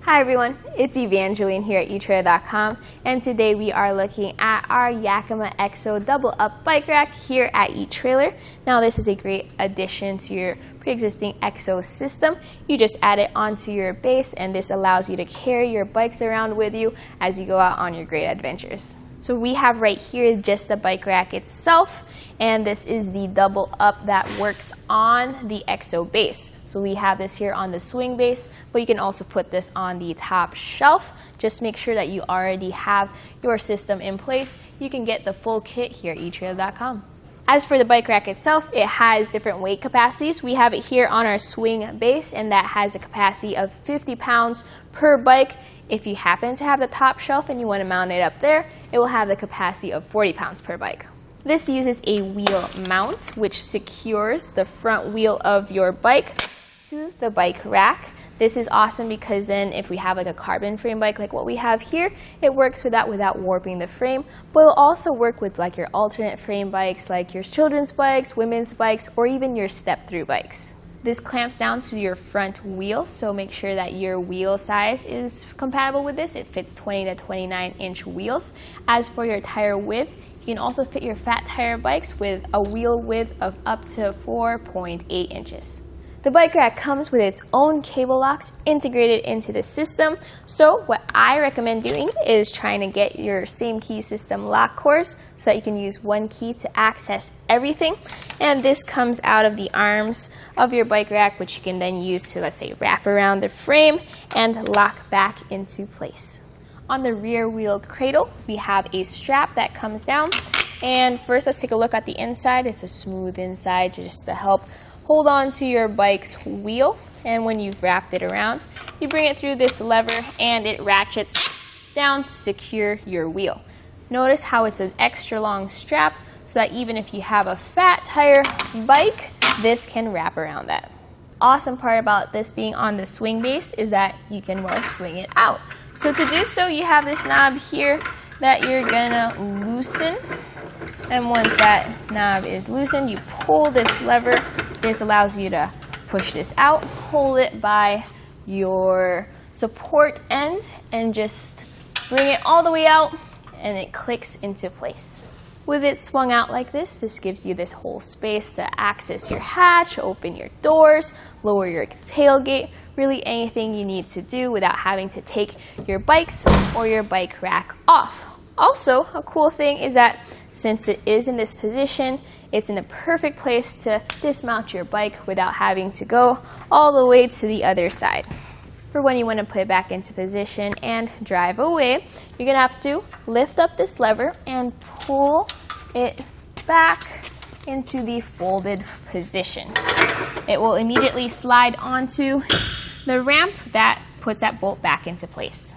Hi everyone, it's Evangeline here at etrailer.com, and today we are looking at our Yakima EXO DoubleUp bike rack here at eTrailer. Now this is a great addition to your pre-existing EXO system. You just add it onto your base, and this allows you to carry your bikes around with you as you go out on your great adventures. So we have right here just the bike rack itself, and this is the DoubleUp that works on the EXO base. So we have this here on the swing base, but you can also put this on the top shelf. Just make sure that you already have your system in place. You can get the full kit here at etrailer.com. As for the bike rack itself, it has different weight capacities. We have it here on our swing base, and that has a capacity of 50 pounds per bike. If you happen to have the top shelf and you want to mount it up there, it will have the capacity of 40 pounds per bike. This uses a wheel mount, which secures the front wheel of your bike to the bike rack. This is awesome because then if we have like a carbon frame bike like what we have here, it works with that without warping the frame, but it'll also work with like your alternate frame bikes, like your children's bikes, women's bikes, or even your step-through bikes. This clamps down to your front wheel, so make sure that your wheel size is compatible with this. It fits 20 to 29 inch wheels. As for your tire width, you can also fit your fat tire bikes with a wheel width of up to 4.8 inches. The bike rack comes with its own cable locks integrated into the system. So what I recommend doing is trying to get your same key system lock cores so that you can use one key to access everything. And this comes out of the arms of your bike rack, which you can then use to, let's say, wrap around the frame and lock back into place. On the rear wheel cradle, we have a strap that comes down. And first, let's take a look at the inside. It's a smooth inside just to help hold on to your bike's wheel, and when you've wrapped it around, you bring it through this lever and it ratchets down to secure your wheel. Notice how it's an extra long strap so that even if you have a fat tire bike, this can wrap around that. Awesome part about this being on the swing base is that you can, well, swing it out. So to do so, you have this knob here that you're gonna loosen. And once that knob is loosened, you pull this lever. This allows you to push this out, hold it by your support end, and just bring it all the way out, and it clicks into place. With it swung out like this gives you this whole space to access your hatch, open your doors, lower your tailgate, really anything you need to do without having to take your bikes or your bike rack off. Also, a cool thing is that since it is in this position, it's in the perfect place to dismount your bike without having to go all the way to the other side. For when you want to put it back into position and drive away, you're going to have to lift up this lever and pull it back into the folded position. It will immediately slide onto the ramp that puts that bolt back into place.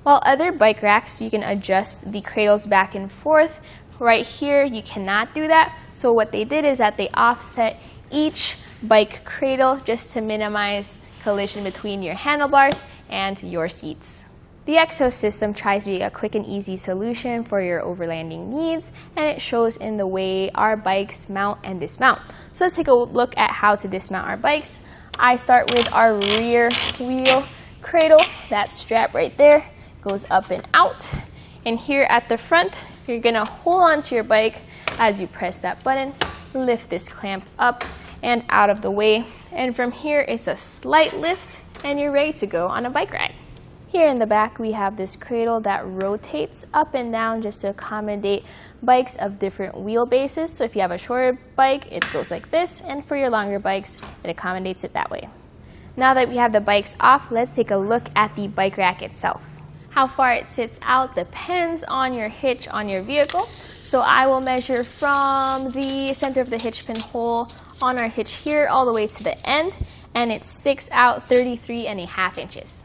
While other bike racks, you can adjust the cradles back and forth. Right here, you cannot do that. So what they did is that they offset each bike cradle just to minimize collision between your handlebars and your seats. The EXO system tries to be a quick and easy solution for your overlanding needs, and it shows in the way our bikes mount and dismount. So let's take a look at how to dismount our bikes. I start with our rear wheel cradle. That strap right there goes up and out. And here at the front, you're gonna hold on to your bike as you press that button, lift this clamp up and out of the way. And from here, it's a slight lift and you're ready to go on a bike ride. Here in the back, we have this cradle that rotates up and down just to accommodate bikes of different wheelbases. So if you have a shorter bike, it goes like this, and for your longer bikes, it accommodates it that way. Now that we have the bikes off, let's take a look at the bike rack itself. How far it sits out depends on your hitch on your vehicle. So I will measure from the center of the hitch pin hole on our hitch here all the way to the end, and it sticks out 33.5 inches.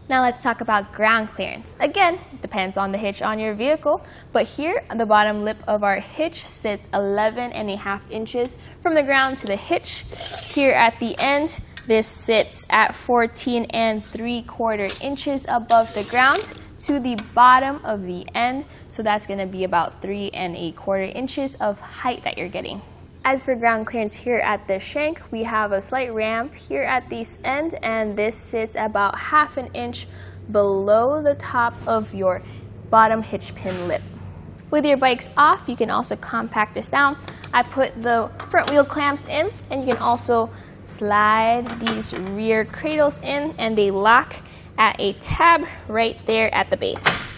Now let's talk about ground clearance. Again, it depends on the hitch on your vehicle, but here the bottom lip of our hitch sits 11.5 inches from the ground to the hitch. Here at the end, this sits at 14.75 inches above the ground to the bottom of the end. So that's going to be about 3.25 inches of height that you're getting. As for ground clearance here at the shank, we have a slight ramp here at this end, and this sits about 1/2 inch below the top of your bottom hitch pin lip. With your bikes off, you can also compact this down. I put the front wheel clamps in, and you can also slide these rear cradles in, and they lock at a tab right there at the base.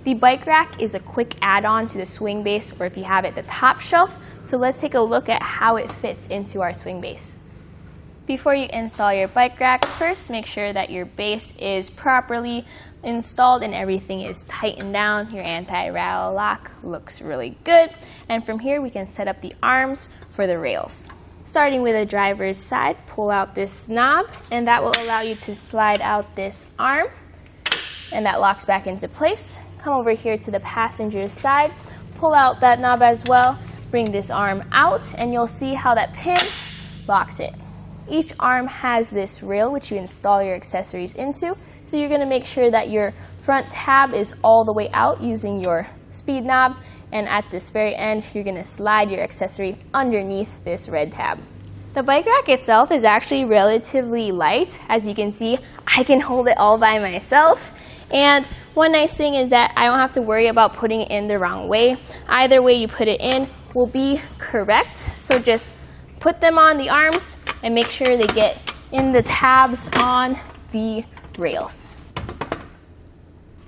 The bike rack is a quick add-on to the swing base, or if you have it, the top shelf. So let's take a look at how it fits into our swing base. Before you install your bike rack, first make sure that your base is properly installed and everything is tightened down. Your anti-rattle lock looks really good. And from here, we can set up the arms for the rails. Starting with the driver's side, pull out this knob, and that will allow you to slide out this arm, and that locks back into place. Come over here to the passenger's side, pull out that knob as well, bring this arm out, and you'll see how that pin locks it. Each arm has this rail which you install your accessories into, so you're going to make sure that your front tab is all the way out using your speed knob, and at this very end you're going to slide your accessory underneath this red tab. The bike rack itself is actually relatively light. As you can see, I can hold it all by myself, and one nice thing is that I don't have to worry about putting it in the wrong way. Either way you put it in will be correct, so just put them on the arms and make sure they get in the tabs on the rails.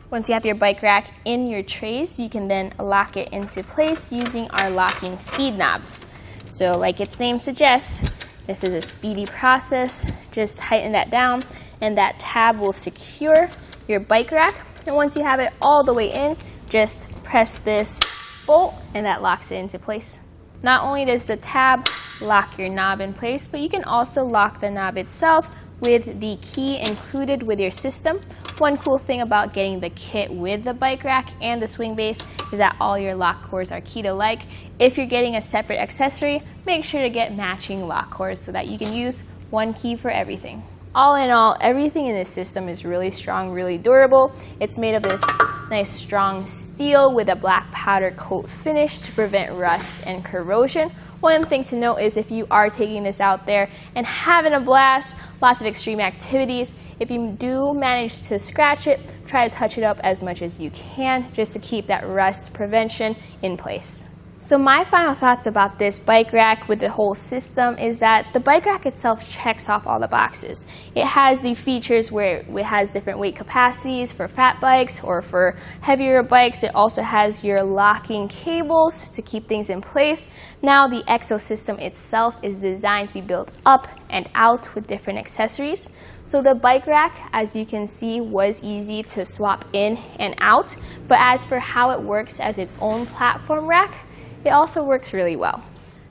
Once you have your bike rack in your trays, you can then lock it into place using our locking speed knobs. So like its name suggests, this is a speedy process. Just tighten that down and that tab will secure your bike rack. And once you have it all the way in, just press this bolt and that locks it into place. Not only does the tab lock your knob in place, but you can also lock the knob itself with the key included with your system. One cool thing about getting the kit with the bike rack and the swing base is that all your lock cores are key-to-like. If you're getting a separate accessory, make sure to get matching lock cores so that you can use one key for everything. All in all, everything in this system is really strong, really durable. It's made of this nice strong steel with a black powder coat finish to prevent rust and corrosion. One thing to note is if you are taking this out there and having a blast, lots of extreme activities, if you do manage to scratch it, try to touch it up as much as you can just to keep that rust prevention in place. So my final thoughts about this bike rack with the whole system is that the bike rack itself checks off all the boxes. It has the features where it has different weight capacities for fat bikes or for heavier bikes. It also has your locking cables to keep things in place. Now the EXO system itself is designed to be built up and out with different accessories. So the bike rack, as you can see, was easy to swap in and out. But as for how it works as its own platform rack, it also works really well.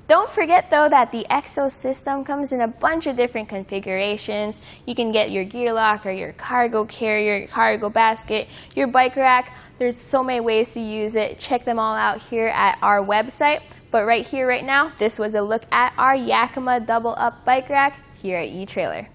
Don't forget though that the EXO system comes in a bunch of different configurations. You can get your gear lock or your cargo carrier, your cargo basket, your bike rack. There's so many ways to use it. Check them all out here at our website. But right here, right now, this was a look at our Yakima DoubleUp bike rack here at eTrailer.